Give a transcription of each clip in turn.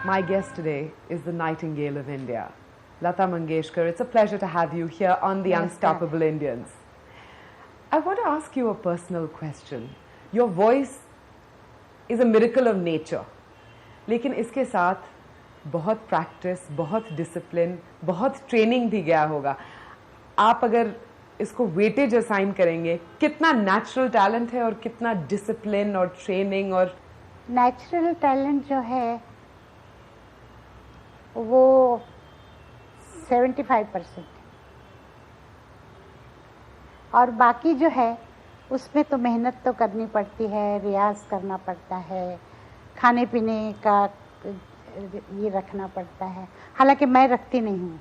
My guest today is the Nightingale of India, Lata Mangeshkar. It's a pleasure to have you here on The Unstoppable Indians. I want to ask you a personal question. Your voice is a miracle of nature, लेकिन इसके साथ बहुत practice, बहुत discipline, बहुत training भी गया होगा. आप अगर इसको वेटेज असाइन करेंगे, कितना नेचुरल टैलेंट है और कितना डिसिप्लिन और ट्रेनिंग? और नेचुरल टैलेंट जो है वो 75% और बाकी जो है उसमें तो मेहनत तो करनी पड़ती है, रियाज करना पड़ता है, खाने पीने का ये रखना पड़ता है. हालांकि मैं रखती नहीं हूँ.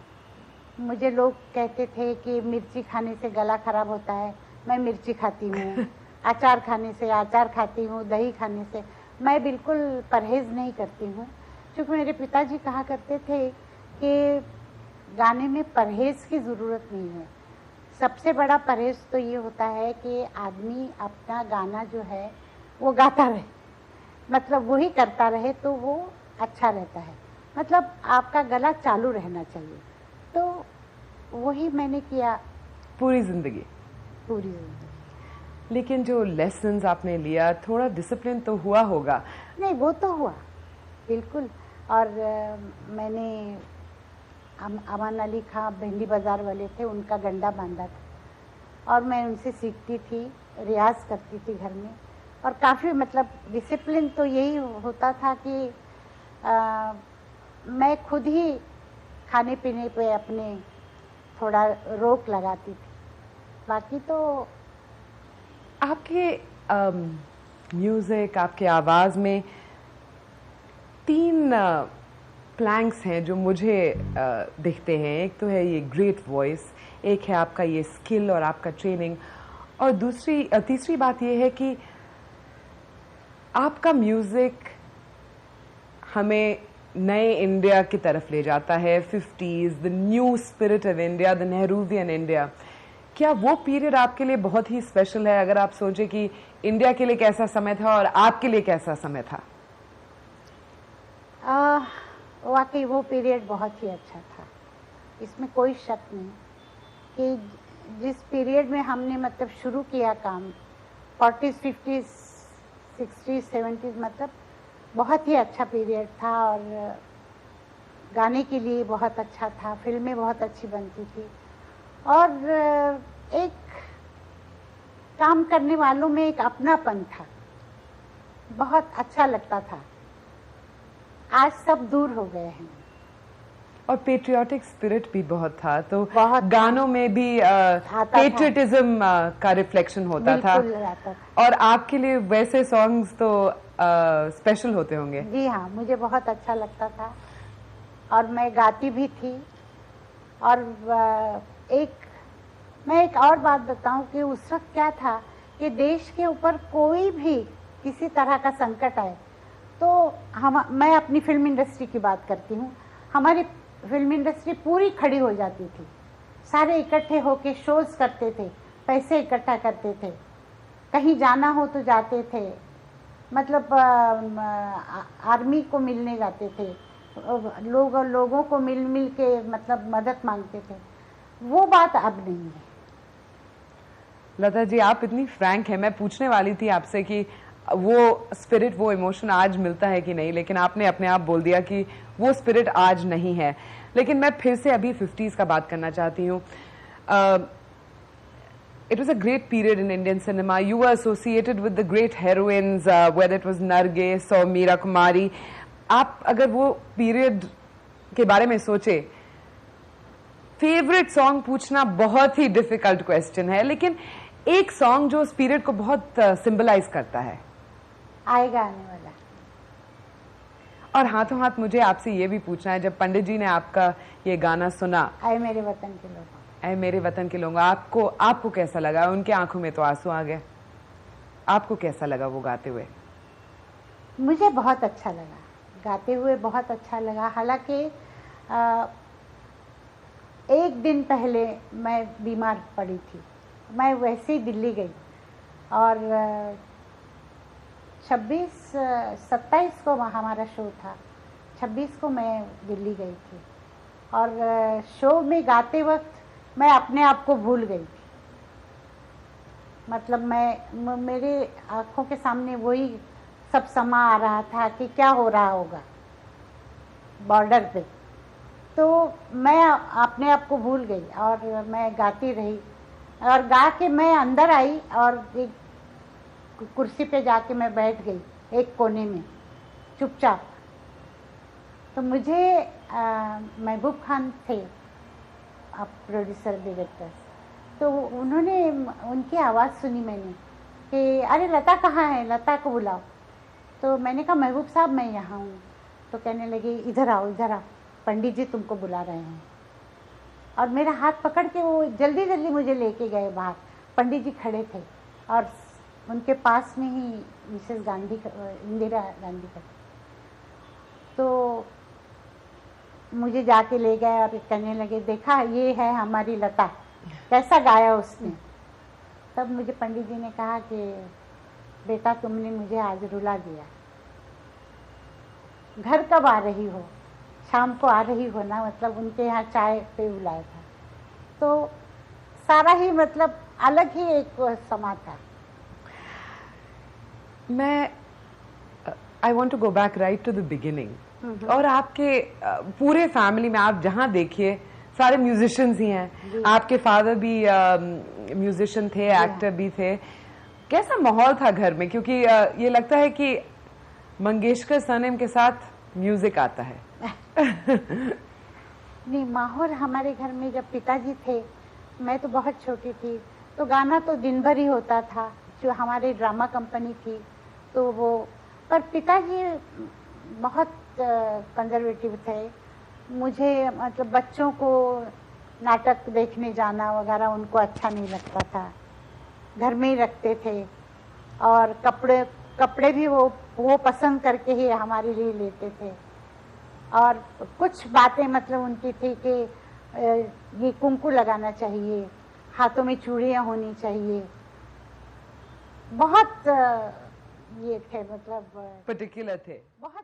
मुझे लोग कहते थे कि मिर्ची खाने से गला खराब होता है. मैं मिर्ची खाती हूँ, अचार खाने से अचार खाती हूँ, दही खाने से. मैं बिल्कुल परहेज़ नहीं करती हूँ, क्योंकि मेरे पिताजी कहा करते थे कि गाने में परहेज़ की ज़रूरत नहीं है. सबसे बड़ा परहेज़ तो ये होता है कि आदमी अपना गाना जो है वो गाता रहे, मतलब वही करता रहे तो वो अच्छा रहता है. मतलब आपका गला चालू रहना चाहिए. तो वही मैंने किया पूरी जिंदगी. लेकिन जो लेसन्स आपने लिया, थोड़ा डिसिप्लिन तो हुआ होगा? नहीं, वो तो हुआ बिल्कुल. और मैंने अमान अली खां भिंडी बाज़ार वाले थे, उनका गंडा बांधा था और मैं उनसे सीखती थी, रियाज करती थी घर में. और काफ़ी मतलब डिसिप्लिन तो यही होता था कि मैं खुद ही खाने पीने पे अपने थोड़ा रोक लगाती थी. बाकी तो आपके म्यूज़िक, आपके आवाज़ में 3 प्लैंक्स हैं जो मुझे दिखते हैं. एक तो है ये ग्रेट वॉइस, एक है आपका ये स्किल और आपका ट्रेनिंग, और तीसरी बात ये है कि आपका म्यूज़िक हमें नए इंडिया की तरफ ले जाता है. 50s, the new spirit of India, the Nehruvian India. क्या वो पीरियड आपके लिए बहुत ही स्पेशल है, अगर आप सोचें कि इंडिया के लिए कैसा समय था और आपके लिए कैसा समय था? वाकई वो पीरियड बहुत ही अच्छा था, इसमें कोई शक नहीं. कि जिस पीरियड में हमने मतलब शुरू किया काम, 40s, 50s, 60s, 70s, मतलब बहुत ही अच्छा पीरियड था. और गाने के लिए बहुत अच्छा था, फिल्में बहुत अच्छी बनती थी और एक काम करने वालों में एक अपनापन था, बहुत अच्छा लगता था. आज सब दूर हो गए हैं. और पेट्रियाटिक स्पिरिट भी बहुत था, तो बहुत गानों में भी पेट्रियटिज्म का रिफ्लेक्शन होता था. और आपके लिए वैसे सॉन्ग्स तो स्पेशल होते होंगे. जी हाँ, मुझे बहुत अच्छा लगता था और मैं गाती भी थी. और मैं एक और बात बताऊं कि उस वक्त क्या था कि देश के ऊपर कोई भी किसी तरह का संकट आए तो मैं अपनी फिल्म इंडस्ट्री की बात करती हूँ, हमारी फिल्म इंडस्ट्री पूरी खड़ी हो जाती थी. सारे इकट्ठे होके शोज करते थे, पैसे इकट्ठा करते थे, कहीं जाना हो तो जाते थे, मतलब आर्मी को मिलने जाते थे, लोगों को मिल के मतलब मदद मांगते थे. वो बात अब नहीं है. लता जी, आप इतनी फ्रैंक हैं. मैं पूछने वाली थी आपसे कि वो स्पिरिट, वो इमोशन आज मिलता है कि नहीं, लेकिन आपने अपने आप बोल दिया कि वो स्पिरिट आज नहीं है. लेकिन मैं फिर से अभी 50s का बात करना चाहती हूँ. It was a great period in Indian cinema. You were associated with the great heroines, whether it was Nargis or Meera Kumari. आप अगर वो पीरियड के बारे में सोचे, फेवरेट सॉन्ग पूछना बहुत ही डिफिकल्ट क्वेश्चन है, लेकिन एक सॉन्ग जो उस पीरियड को बहुत सिंबलाइज करता है. आएगा आने वाला. और हाथों हाथ मुझे आपसे ये भी पूछना है, जब पंडित जी ने आपका ये गाना सुना, आए मेरे वतन के लोगों, ऐ मेरे वतन के लोगों, आपको कैसा लगा? उनके आंखों में तो आंसू आ गए. आपको कैसा लगा वो गाते हुए? मुझे बहुत अच्छा लगा, गाते हुए बहुत अच्छा लगा. हालांकि एक दिन पहले मैं बीमार पड़ी थी, मैं वैसे ही दिल्ली गई और 26-27 को हमारा शो था. 26 को मैं दिल्ली गई थी और शो में गाते वक्त मैं अपने आप को भूल गई थी। मतलब मेरे आँखों के सामने वही सब समा आ रहा था कि क्या हो रहा होगा बॉर्डर पे। तो मैं अपने आप को भूल गई और मैं गाती रही और गा के मैं अंदर आई और एक कुर्सी पे जाके मैं बैठ गई एक कोने में चुपचाप। तो मुझे महबूब खान थे आप प्रोड्यूसर डायरेक्टर, तो उन्होंने उनकी आवाज़ सुनी मैंने कि अरे लता कहाँ है, लता को बुलाओ। तो मैंने कहा महबूब साहब मैं यहाँ हूँ। तो कहने लगे इधर आओ इधर आओ, पंडित जी तुमको बुला रहे हैं। और मेरा हाथ पकड़ के वो जल्दी जल्दी मुझे लेके गए बाहर। पंडित जी खड़े थे और उनके पास में ही मिसेस गांधी इंदिरा गांधी का। तो मुझे जाके ले गए और कहने लगे देखा ये है हमारी लता, कैसा गाया उसने। तब मुझे पंडित जी ने कहा कि बेटा तुमने मुझे आज रुला दिया, घर कब आ रही हो, शाम को आ रही हो ना। मतलब उनके यहाँ चाय पे बुलाया था। तो सारा ही मतलब अलग ही एक समा था। मैं I want to go back right to the beginning. और आपके पूरे फैमिली में आप जहाँ देखिए सारे म्यूजिशियंस ही हैं। आपके फादर भी म्यूजिशियन थे, एक्टर भी थे। कैसा माहौल था घर में? क्योंकि ये लगता है कि मंगेशकर सरनेम के साथ म्यूजिक आता है। नहीं, माहौल हमारे घर में जब पिताजी थे, मैं तो बहुत छोटी थी, तो गाना तो दिन भर ही होता था। जो हमारे ड्रामा कंपनी थी तो वो, पर पिताजी बहुत कंजर्वेटिव थे। मुझे मतलब बच्चों को नाटक देखने जाना वगैरह उनको अच्छा नहीं लगता था, घर में ही रखते थे। और कपड़े भी वो पसंद करके ही हमारे लिए लेते थे। और कुछ बातें मतलब उनकी थी कि ये कुंकू लगाना चाहिए, हाथों में चूड़ियाँ होनी चाहिए, बहुत ये थे मतलब पर्टिकुलर थे। बहुत